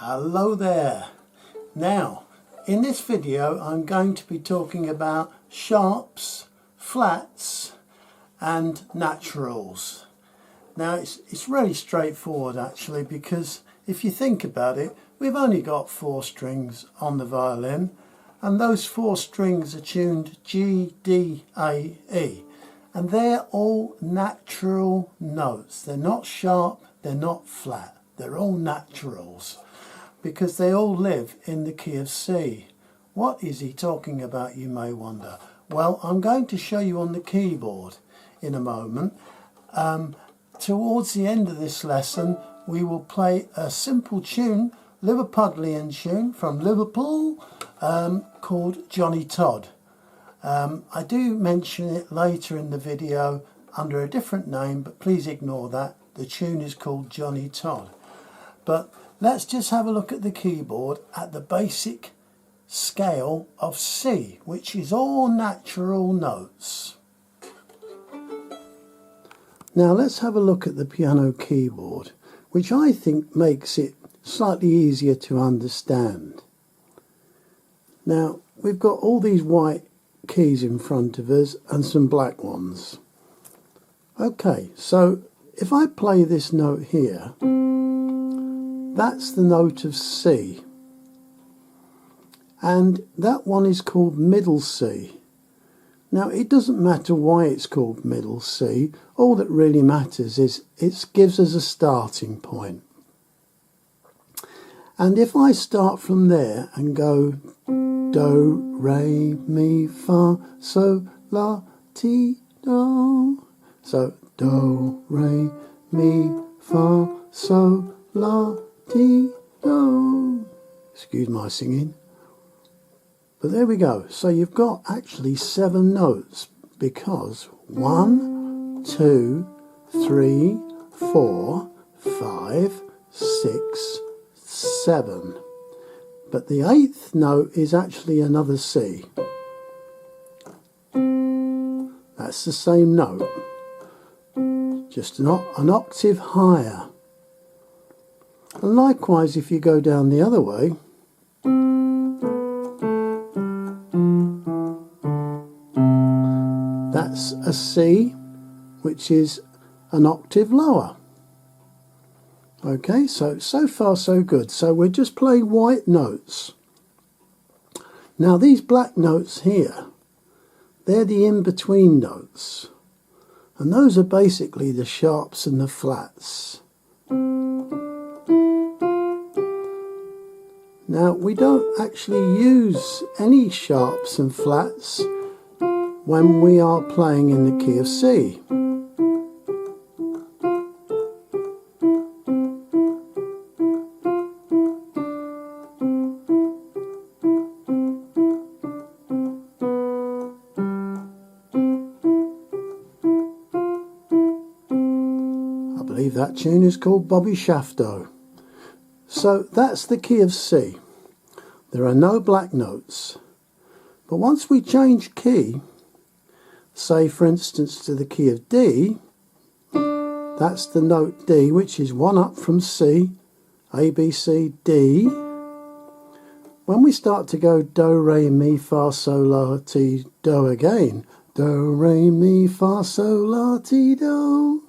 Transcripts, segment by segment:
Hello there. Now in this video I'm going to be talking about sharps, flats and naturals. Now it's really straightforward actually, because if you think about it, we've only got 4 strings on the violin, and those 4 strings are tuned G, D, A, E, and they're all natural notes. They're not sharp, they're not flat, they're all naturals, because they all live in the key of C. What is he talking about, you may wonder? Well, I'm going to show you on the keyboard in a moment. Towards the end of this lesson we will play a simple tune, Liverpudlian tune from Liverpool, called Johnny Todd. I do mention it later in the video under a different name, but please ignore that. The tune is called Johnny Todd. But let's just have a look at the keyboard at the basic scale of C, which is all natural notes. Now let's have a look at the piano keyboard, which I think makes it slightly easier to understand. Now we've got all these white keys in front of us and some black ones. Okay, so if I play this note here, that's the note of C, and that one is called middle C. Now it doesn't matter why it's called middle C, all that really matters is it gives us a starting point. And if I start from there and go do, re, mi, fa, sol, la, ti, do, so do, re, mi, fa, sol, la, ti, do. Excuse my singing. But there we go. So you've got actually 7 notes, because 1, 2, 3, 4, 5, 6, 7. But the 8th note is actually another C. That's the same note, just an octave higher. And likewise, if you go down the other way, that's a C, which is an octave lower. Okay, so far so good. So we're just playing white notes. Now these black notes here, they're the in-between notes, and those are basically the sharps and the flats. Now we don't actually use any sharps and flats when we are playing in the key of C. I believe that tune is called Bobby Shafto. So that's the key of C. There are no black notes. But once we change key, say for instance to the key of D, that's the note D, which is 1 up from C, A, B, C, D. When we start to go do, re, mi, fa, sol, la, ti, do again, do, re, mi, fa, sol, la, ti, do.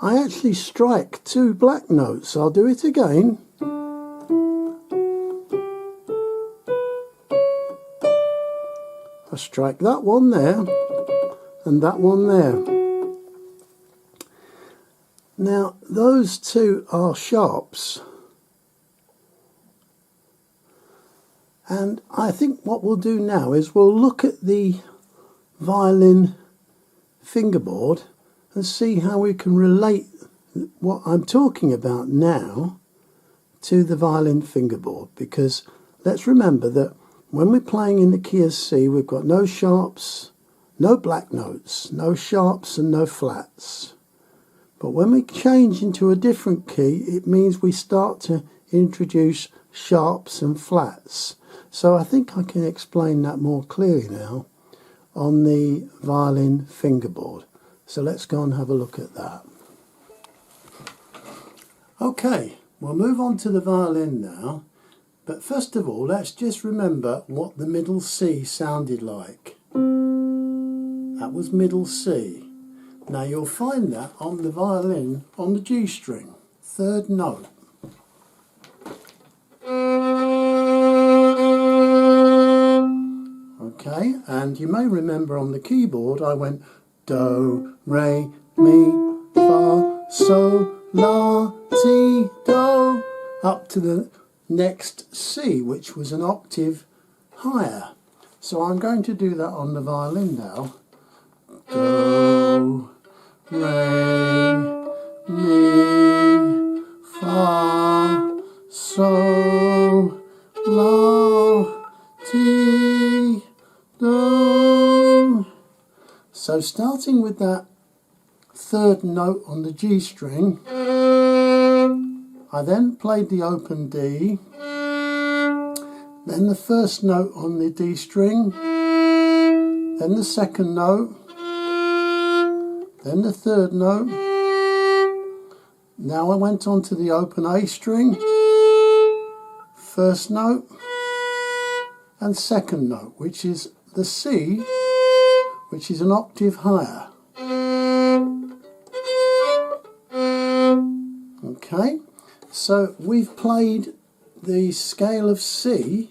I actually strike 2 black notes. I'll do it again. I strike that one there and that one there. Now those 2 are sharps, and I think what we'll do now is we'll look at the violin fingerboard and see how we can relate what I'm talking about now to the violin fingerboard, because let's remember that when we're playing in the key of C, we've got no sharps, no black notes, no sharps and no flats. But when we change into a different key, it means we start to introduce sharps and flats. So I think I can explain that more clearly now on the violin fingerboard. So let's go and have a look at that. Okay, we'll move on to the violin now, but first of all let's just remember what the middle C sounded like. That was middle C. Now you'll find that on the violin on the G string, third note. Okay, and you may remember on the keyboard I went do, re, mi, fa, sol, la, ti, do, up to the next C, which was an octave higher. So I'm going to do that on the violin now. Do, re, mi, fa, sol, la, ti, do. So starting with that third note on the G string, I then played the open D, then the first note on the D string, then the second note, then the third note. Now I went on to the open A string, first note and second note, which is the C, which is an octave higher. Okay, so we've played the scale of C,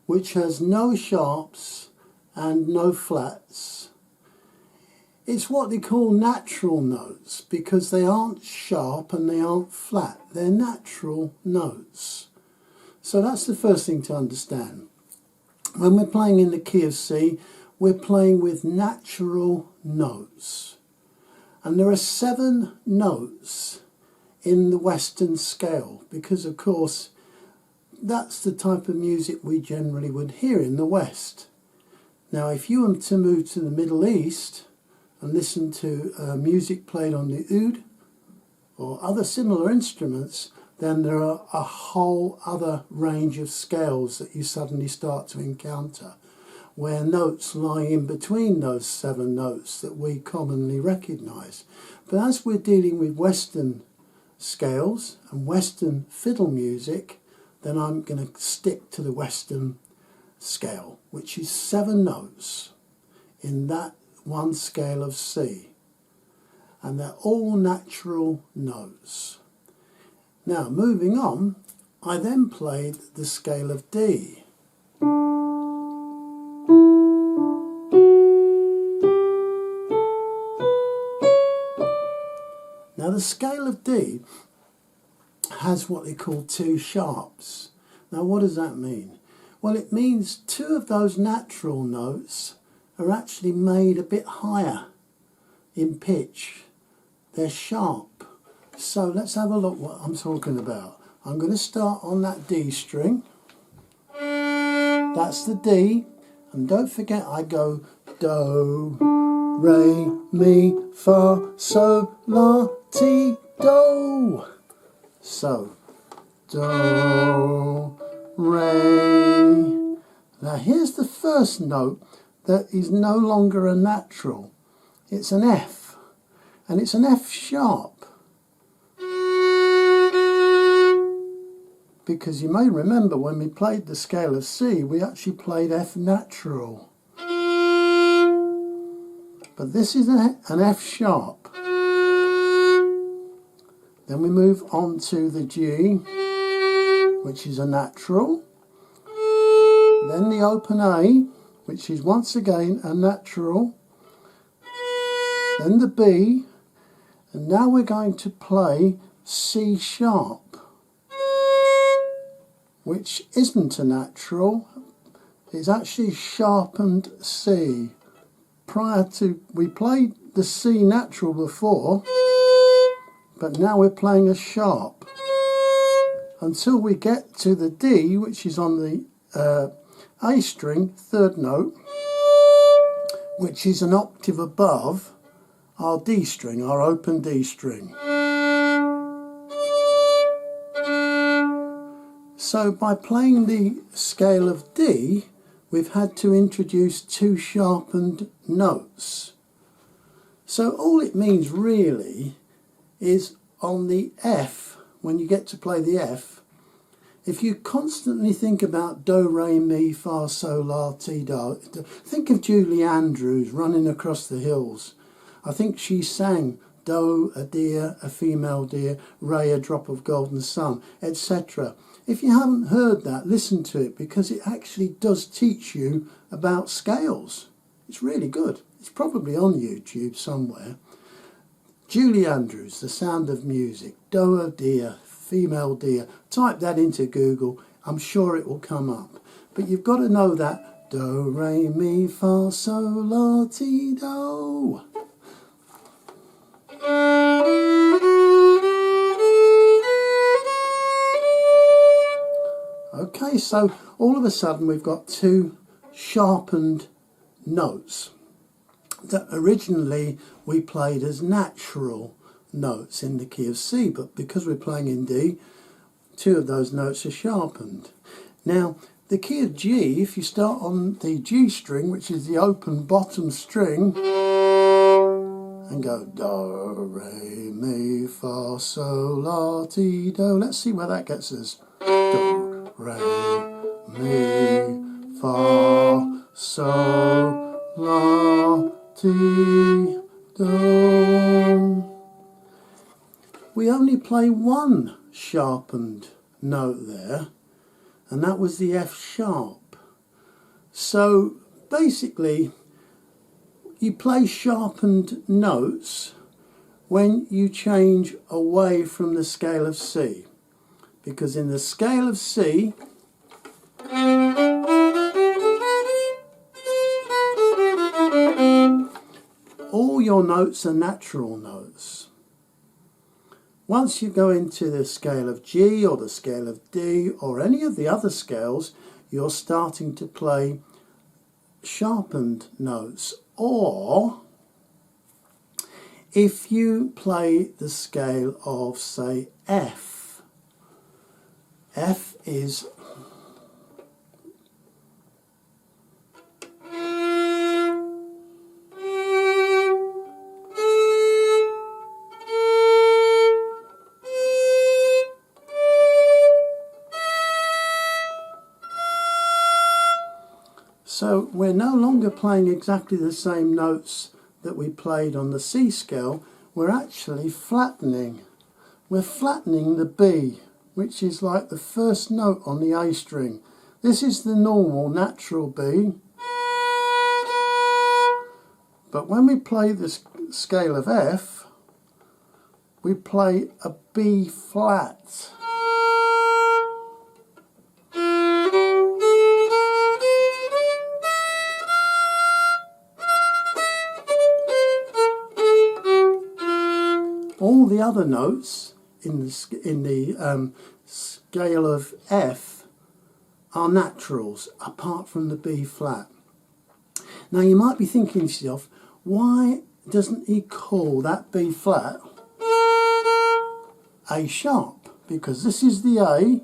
which has no sharps and no flats. It's what they call natural notes because they aren't sharp and they aren't flat. They're natural notes. So that's the first thing to understand. When we're playing in the key of C, we're playing with natural notes. And there are 7 notes in the Western scale because, of course, that's the type of music we generally would hear in the West. Now, if you were to move to the Middle East and listen to music played on the oud or other similar instruments, then there are a whole other range of scales that you suddenly start to encounter, where notes lie in between those 7 notes that we commonly recognise. But as we're dealing with Western scales and Western fiddle music, then I'm going to stick to the Western scale, which is 7 notes in that one scale of C. And they're all natural notes. Now, moving on, I then played the scale of D. Now, the scale of D has what they call 2 sharps. Now, what does that mean? Well, it means 2 of those natural notes are actually made a bit higher in pitch. They're sharp. So let's have a look what I'm talking about. I'm going to start on that D string. That's the D. And don't forget I go do, re, mi, fa, sol, la, ti, do. So, do, re. Now here's the first note that is no longer a natural. It's an F. And it's an F sharp. Because you may remember when we played the scale of C, we actually played F natural. But this is an F sharp. Then we move on to the G, which is a natural. Then the open A, which is once again a natural. Then the B, and now we're going to play C sharp, which isn't a natural. It's actually sharpened C. We played the C natural before, but now we're playing a sharp until we get to the D, which is on the A string, third note, which is an octave above our D string, our open D string. So by playing the scale of D, we've had to introduce 2 sharpened notes. So all it means really is on the F, when you get to play the F, if you constantly think about do, re, mi, fa, sol, la, ti, do, think of Julie Andrews running across the hills. I think she sang do, a deer, a female deer, re, a drop of golden sun, etc. If you haven't heard that, listen to it, because it actually does teach you about scales. It's really good. It's probably on YouTube somewhere. Julie Andrews, The Sound of Music, do, a deer, female deer. Type that into Google. I'm sure it will come up. But you've got to know that do, re, mi, fa, sol, la, ti, do. Okay, so all of a sudden we've got two sharpened notes that originally we played as natural notes in the key of C, but because we're playing in D, two of those notes are sharpened. Now, the key of G, if you start on the G string, which is the open bottom string, and go do, re, mi, fa, sol, la, ti, do. Let's see where that gets us. Do, re, mi, fa, sol, la, ti, do. We only play one sharpened note there, and that was the F sharp. So basically, you play sharpened notes when you change away from the scale of C, because in the scale of C, all your notes are natural notes. Once you go into the scale of G or the scale of D or any of the other scales, you're starting to play sharpened notes. Or if you play the scale of, say, F, F is so we're no longer playing exactly the same notes that we played on the C scale. We're actually flattening. We're flattening the B, which is like the first note on the A string. This is the normal natural B. But when we play the scale of F, we play a B flat. All the other notes in the scale of F are naturals, apart from the B flat. Now you might be thinking to yourself, why doesn't he call that B flat A sharp? Because this is the A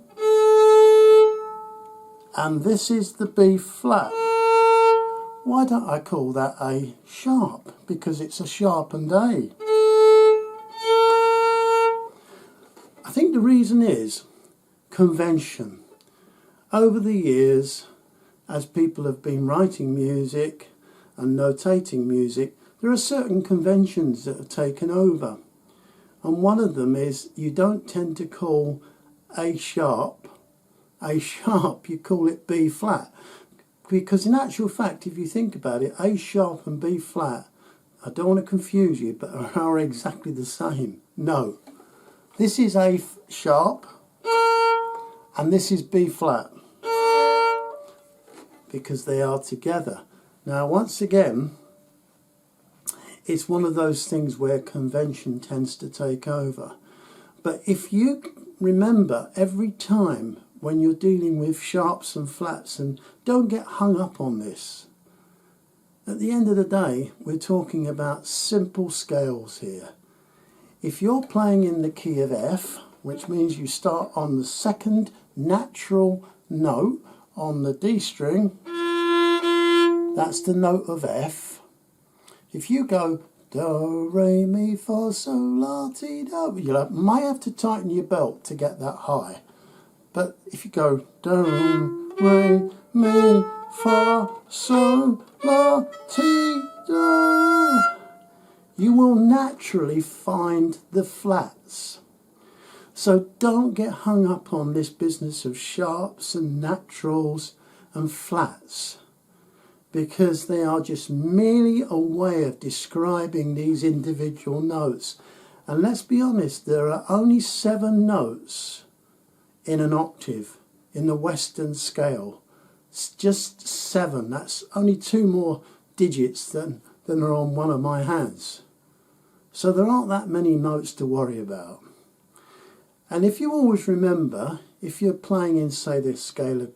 and this is the B flat. Why don't I call that A sharp? Because it's a sharpened A. I think the reason is convention. Over the years, as people have been writing music and notating music, there are certain conventions that have taken over. And one of them is you don't tend to call A sharp, you call it B flat. Because in actual fact, if you think about it, A sharp and B flat, I don't want to confuse you, but are exactly the same. No. This is A sharp and this is B flat, because they are together. Now once again, it's one of those things where convention tends to take over. But if you remember every time when you're dealing with sharps and flats, and don't get hung up on this, at the end of the day we're talking about simple scales here. If you're playing in the key of F, which means you start on the second natural note on the D string, that's the note of F. If you go Do, re, mi, fa, sol, la, ti, do. You might have to tighten your belt to get that high. But if you go do, re, mi, fa, sol, la, ti, do, you will naturally find the flats. So don't get hung up on this business of sharps and naturals and flats, because they are just merely a way of describing these individual notes. And let's be honest, there are only 7 notes in an octave in the Western scale. It's just 7. That's only 2 more digits than are on one of my hands. So there aren't that many notes to worry about. And if you always remember, if you're playing in, say, the scale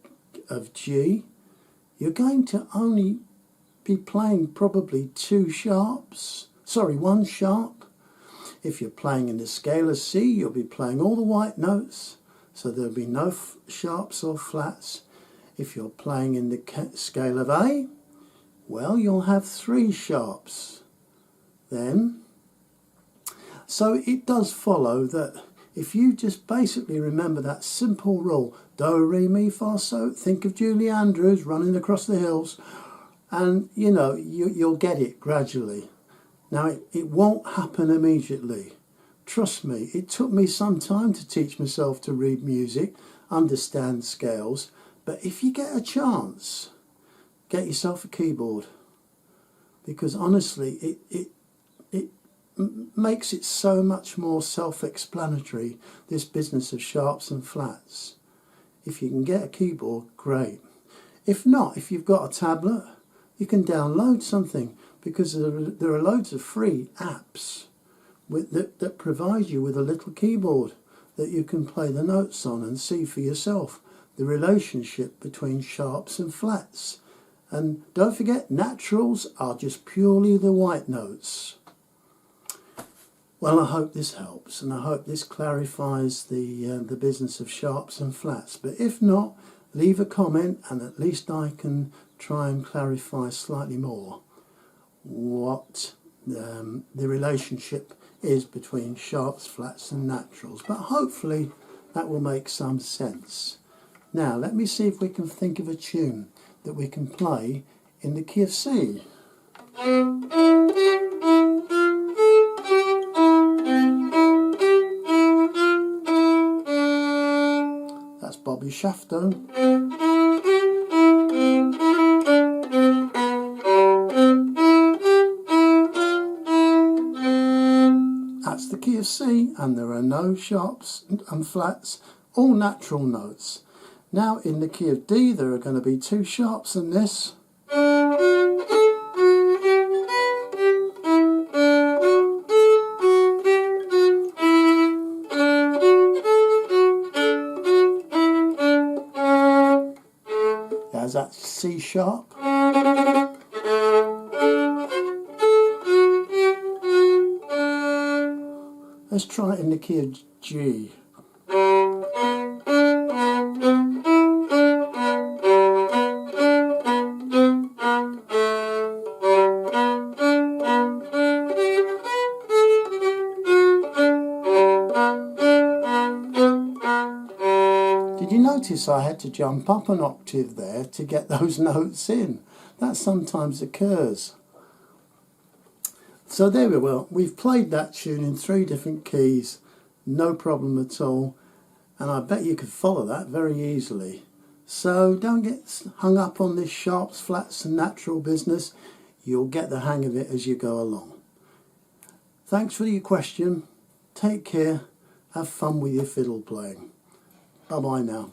of G, you're going to only be playing probably 1 sharp. If you're playing in the scale of C, you'll be playing all the white notes, so there'll be no sharps or flats. If you're playing in the scale of A, well, you'll have 3 sharps then. So it does follow that if you just basically remember that simple rule, do, re, mi, fa, sol, think of Julie Andrews running across the hills, and you know, you'll get it gradually. Now it won't happen immediately. Trust me, it took me some time to teach myself to read music, understand scales, but if you get a chance, get yourself a keyboard, because honestly it makes it so much more self-explanatory, this business of sharps and flats. If you can get a keyboard, great. If not, if you've got a tablet, you can download something, because there are loads of free apps that provide you with a little keyboard that you can play the notes on and see for yourself the relationship between sharps and flats. And don't forget, naturals are just purely the white notes. Well, I hope this helps, and I hope this clarifies the business of sharps and flats. But if not, leave a comment, and at least I can try and clarify slightly more what the relationship is between sharps, flats and naturals. But hopefully that will make some sense. Now, let me see if we can think of a tune that we can play in the key of C. That's Bobby Shafto. That's the key of C, and there are no sharps and flats, all natural notes. Now in the key of D there are going to be 2 sharps in this. There's that C sharp. Let's try it in the key of G. Did you notice I had to jump up an octave there to get those notes in? That sometimes occurs. So there we were. We've played that tune in 3 different keys, no problem at all. And I bet you could follow that very easily. So don't get hung up on this sharps, flats and natural business. You'll get the hang of it as you go along. Thanks for your question. Take care. Have fun with your fiddle playing. Bye-bye now.